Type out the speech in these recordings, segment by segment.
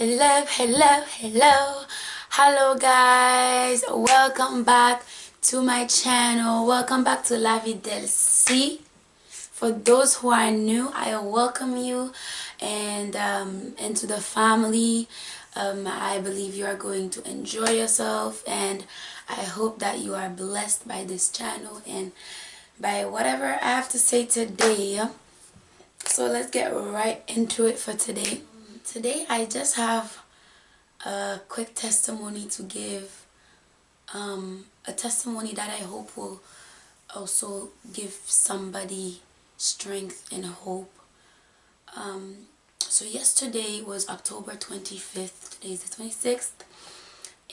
Hello guys, welcome back to my channel. Welcome back to La Vie del C. For those who are new, I welcome you and into the family. I believe you are going to enjoy yourself, and I hope that you are blessed by this channel and by whatever I have to say today. So let's get right into it for today. Today I just have a quick testimony to give, a testimony that I hope will also give somebody strength and hope. So yesterday was October 25th, today is the 26th,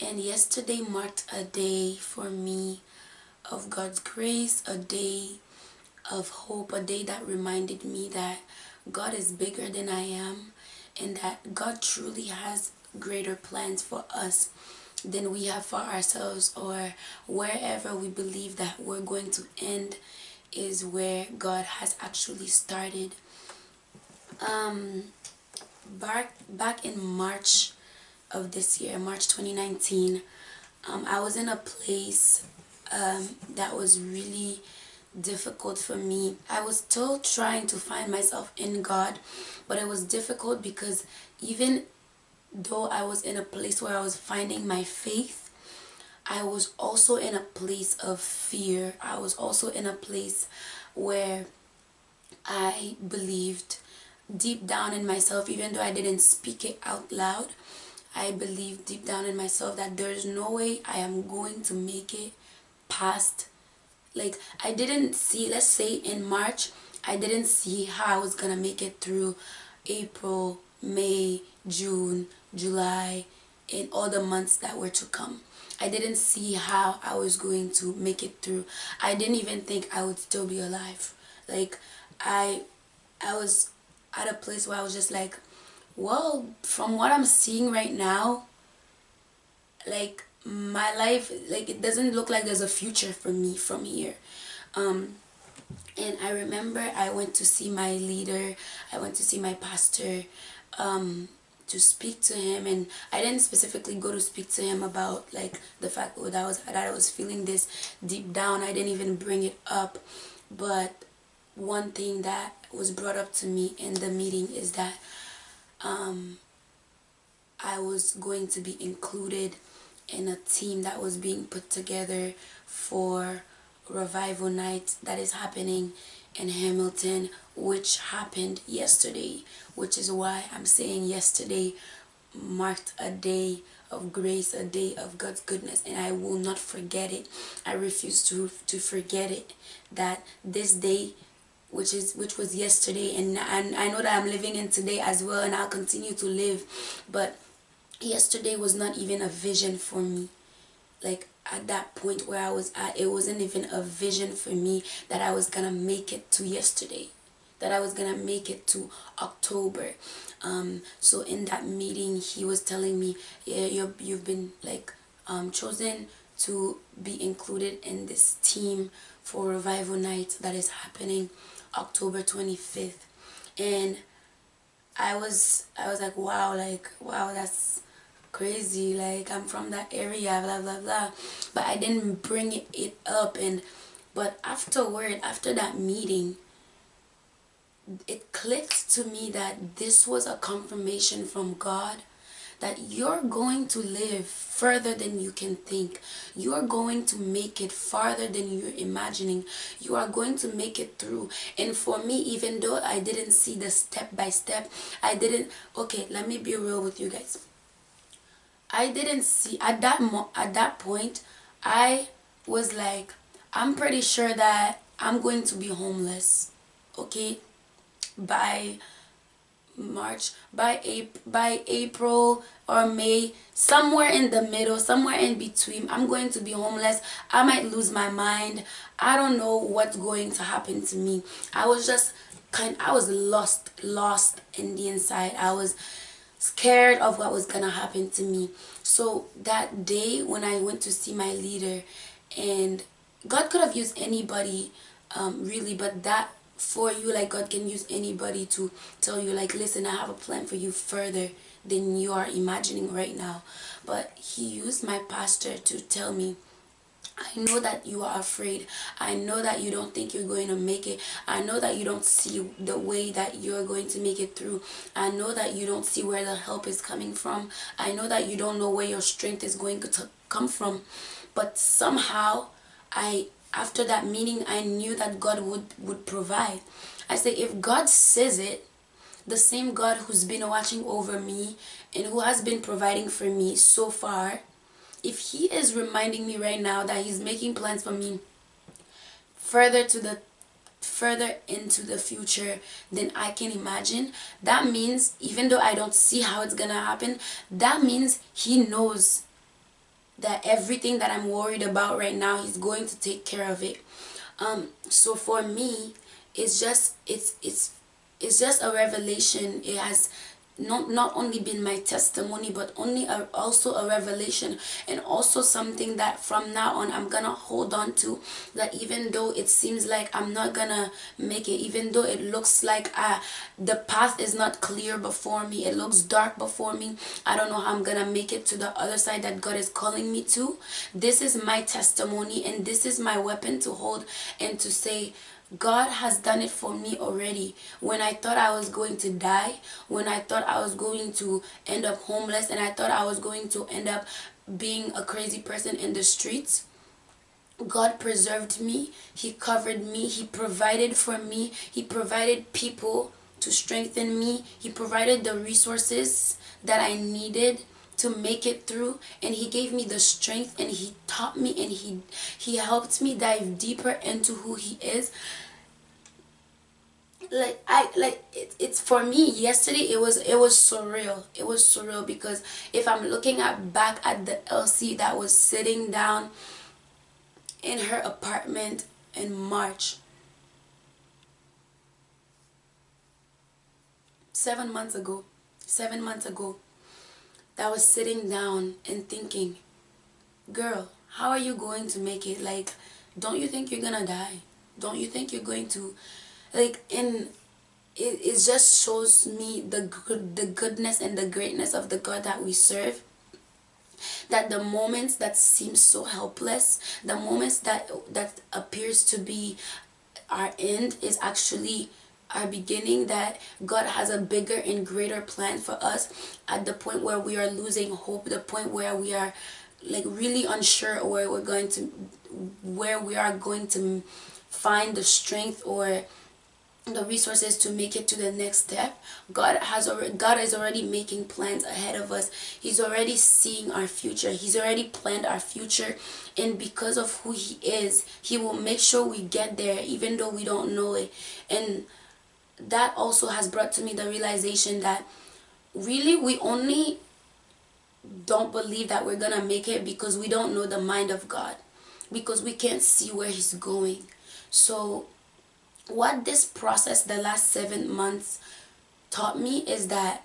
and yesterday marked a day for me of God's grace, a day of hope, a day that reminded me that God is bigger than I am, and that God truly has greater plans for us than we have for ourselves, or wherever we believe that we're going to end is where God has actually started. Back in March of this year, March 2019, I was in a place that was really difficult for me. I was still trying to find myself in God, but it was difficult because even though I was in a place where I was finding my faith, I was also in a place of fear. I was also in a place where I believed deep down in myself, even though I didn't speak it out loud, I believed deep down in myself that there's no way I am going to make it past. Like, I didn't see, let's say in March, I didn't see how I was gonna make it through April, May, June, July, and all the months that were to come. I didn't see how I was going to make it through. I didn't even think I would still be alive. Like, I was at a place where I was just like, well, from what I'm seeing right now, like, my life, like, it doesn't look like there's a future for me from here. And I remember I went to see my leader, I went to see my pastor, to speak to him, and I didn't specifically go to speak to him about like the fact that I was feeling this deep down. I didn't even bring it up, but one thing that was brought up to me in the meeting is that I was going to be included in a team that was being put together for revival night that is happening in Hamilton, which happened yesterday, which is why I'm saying yesterday marked a day of grace, a day of God's goodness, and I will not forget it. I refuse to forget it, that this day, which was yesterday, and I know that I'm living in today as well, and I'll continue to live, but yesterday was not even a vision for me. Like, at that point where I was at, it wasn't even a vision for me that I was gonna make it to yesterday, that I was gonna make it to October. So in that meeting, he was telling me, yeah, you've been like chosen to be included in this team for revival night that is happening October 25th. And I was like, wow, that's crazy, like, I'm from that area, blah blah blah, but I didn't bring it up. But afterward, after that meeting, it clicked to me that this was a confirmation from God that you're going to live further than you can think. You are going to make it farther than you're imagining. You are going to make it through. And for me, even though I didn't see the step by step, okay, let me be real with you guys. I didn't see at that point. I was like, I'm pretty sure that I'm going to be homeless, okay, by March, by April or May, somewhere in the middle, somewhere in between, I'm going to be homeless. I might lose my mind. I don't know what's going to happen to me. I was just I was lost in the inside. I was scared of what was gonna happen to me. So that day when I went to see my leader, and God could have used anybody, really, but that for you. Like, God can use anybody to tell you, like, listen, I have a plan for you further than you are imagining right now. But he used my pastor to tell me, I know that you are afraid. I know that you don't think you're going to make it. I know that you don't see the way that you're going to make it through. I know that you don't see where the help is coming from. I know that you don't know where your strength is going to come from. But somehow, after that meeting, I knew that God would provide. I say, if God says it, the same God who's been watching over me and who has been providing for me so far, if he is reminding me right now that he's making plans for me further into the future than I can imagine, that means, even though I don't see how it's gonna happen, that means he knows that everything that I'm worried about right now, he's going to take care of it. So for me, it's just a revelation. It has not only been my testimony, but also a revelation, and also something that from now on I'm gonna hold on to, that even though it seems like I'm not gonna make it, even though it looks like the path is not clear before me, it looks dark before me, I don't know how I'm gonna make it to the other side that God is calling me to, this is my testimony, and this is my weapon to hold and to say, God has done it for me already. When I thought I was going to die, when I thought I was going to end up homeless, and I thought I was going to end up being a crazy person in the streets, God preserved me. He covered me. He provided for me. He provided people to strengthen me. He provided the resources that I needed to make it through, and he gave me the strength, and he taught me, and he helped me dive deeper into who he is. It's for me, yesterday it was surreal. It was surreal because if I'm looking back at the Elsie that was sitting down in her apartment in March, 7 months ago, that was sitting down and thinking, girl, how are you going to make it? Like, don't you think you're gonna die? Don't you think you're going to, like, and it just shows me the goodness and the greatness of the God that we serve. That the moments that seem so helpless, the moments that appears to be our end, is actually our beginning, that God has a bigger and greater plan for us. At the point where we are losing hope, the point where we are like really unsure where we are going to find the strength or the resources to make it to the next step, God is already making plans ahead of us. He's already seeing our future. He's already planned our future, and because of who he is, he will make sure we get there even though we don't know it. And that also has brought to me the realization that really we only don't believe that we're gonna make it because we don't know the mind of God, because we can't see where he's going. So what this process, the last 7 months, taught me is that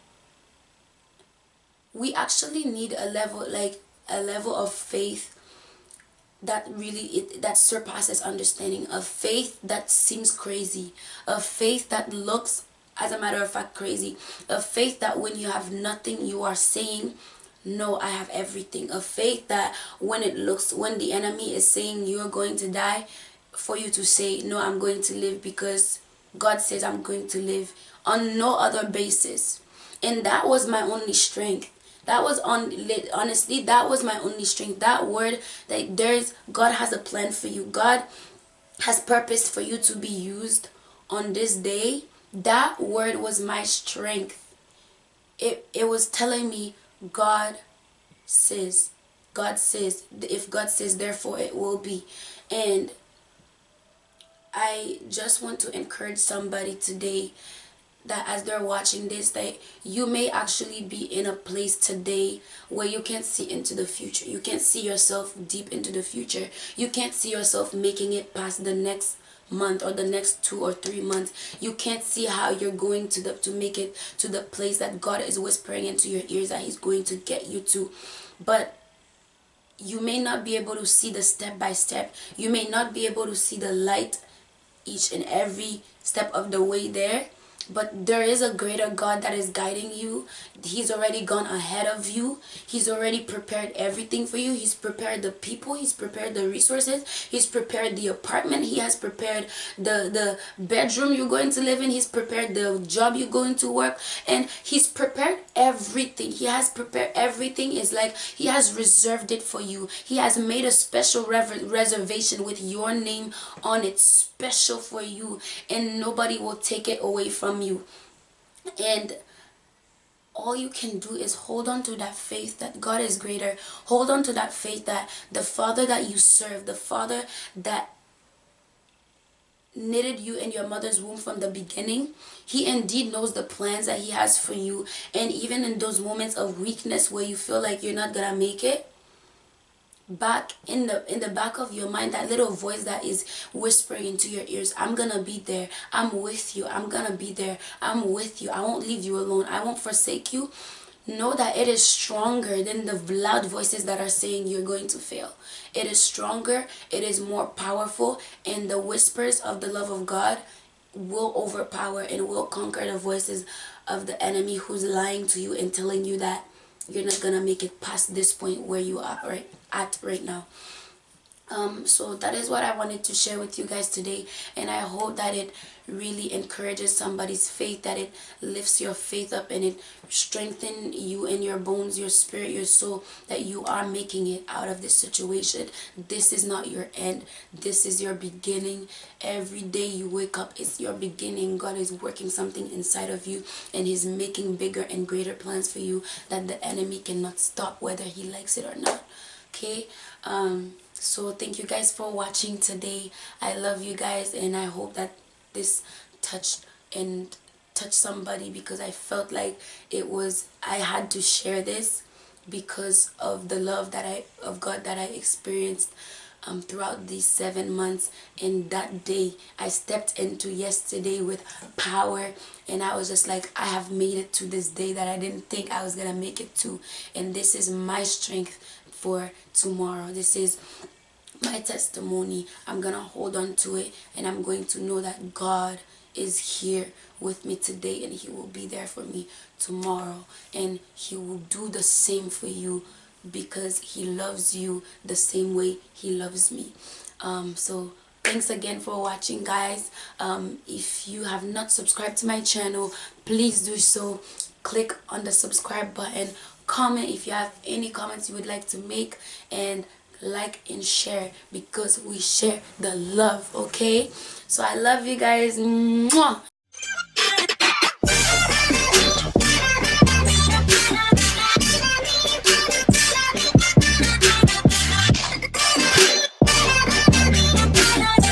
we actually need a level of faith that really that surpasses understanding, a faith that seems crazy, a faith that looks, as a matter of fact, crazy, a faith that when you have nothing, you are saying, no, I have everything, a faith that when the enemy is saying you're going to die, for you to say, no, I'm going to live because God says I'm going to live, on no other basis. And that was my only strength. Honestly, that was my only strength. That word, that God has a plan for you. God has purpose for you to be used on this day. That word was my strength. It was telling me, God says, if God says, therefore it will be. And I just want to encourage somebody today that as they're watching this, that you may actually be in a place today where you can't see into the future. You can't see yourself deep into the future. You can't see yourself making it past the next month or the next 2 or 3 months. You can't see how you're going to make it to the place that God is whispering into your ears that he's going to get you to. But you may not be able to see the step by step. You may not be able to see the light each and every step of the way there. But there is a greater God that is guiding you. He's already gone ahead of you. He's already prepared everything for you. He's prepared the people. He's prepared the resources. He's prepared the apartment. He has prepared the bedroom you're going to live in. He's prepared the job you're going to work. And he's prepared everything. He has prepared everything. It's like he has reserved it for you. He has made a special reservation with your name on it, special for you, and nobody will take it away from you. And all you can do is hold on to that faith that God is greater. Hold on to that faith that the Father that you serve, the Father that knitted you in your mother's womb from the beginning, he indeed knows the plans that he has for you. And even in those moments of weakness where you feel like you're not gonna make it, back in the back of your mind, that little voice that is whispering into your ears, I'm gonna be there, I'm with you, I'm gonna be there, I'm with you, I won't leave you alone, I won't forsake you. Know that it is stronger than the loud voices that are saying you're going to fail. It is stronger, it is more powerful, and the whispers of the love of God will overpower and will conquer the voices of the enemy who's lying to you and telling you that you're not gonna make it past this point where you are right now. So that is what I wanted to share with you guys today, and I hope that it really encourages somebody's faith, that it lifts your faith up, and it strengthens you in your bones, your spirit, your soul, that you are making it out of this situation. This is not your end, this is your beginning. Every day you wake up, it's your beginning. God is working something inside of you, and he's making bigger and greater plans for you that the enemy cannot stop, whether he likes it or not. Okay, so thank you guys for watching today. I love you guys, and I hope that this touched somebody, because I felt like I had to share this because of the love of God that I experienced throughout these 7 months. And that day I stepped into yesterday with power, and I was just like, I have made it to this day that I didn't think I was gonna make it to, and this is my strength for tomorrow. This is my testimony. I'm gonna hold on to it, and I'm going to know that God is here with me today, and he will be there for me tomorrow, and he will do the same for you, because he loves you the same way he loves me. So thanks again for watching, guys. If you have not subscribed to my channel, please do so. Click on the subscribe button, comment if you have any comments you would like to make, and like and share, because we share the love. Okay, so I love you guys. Mwah!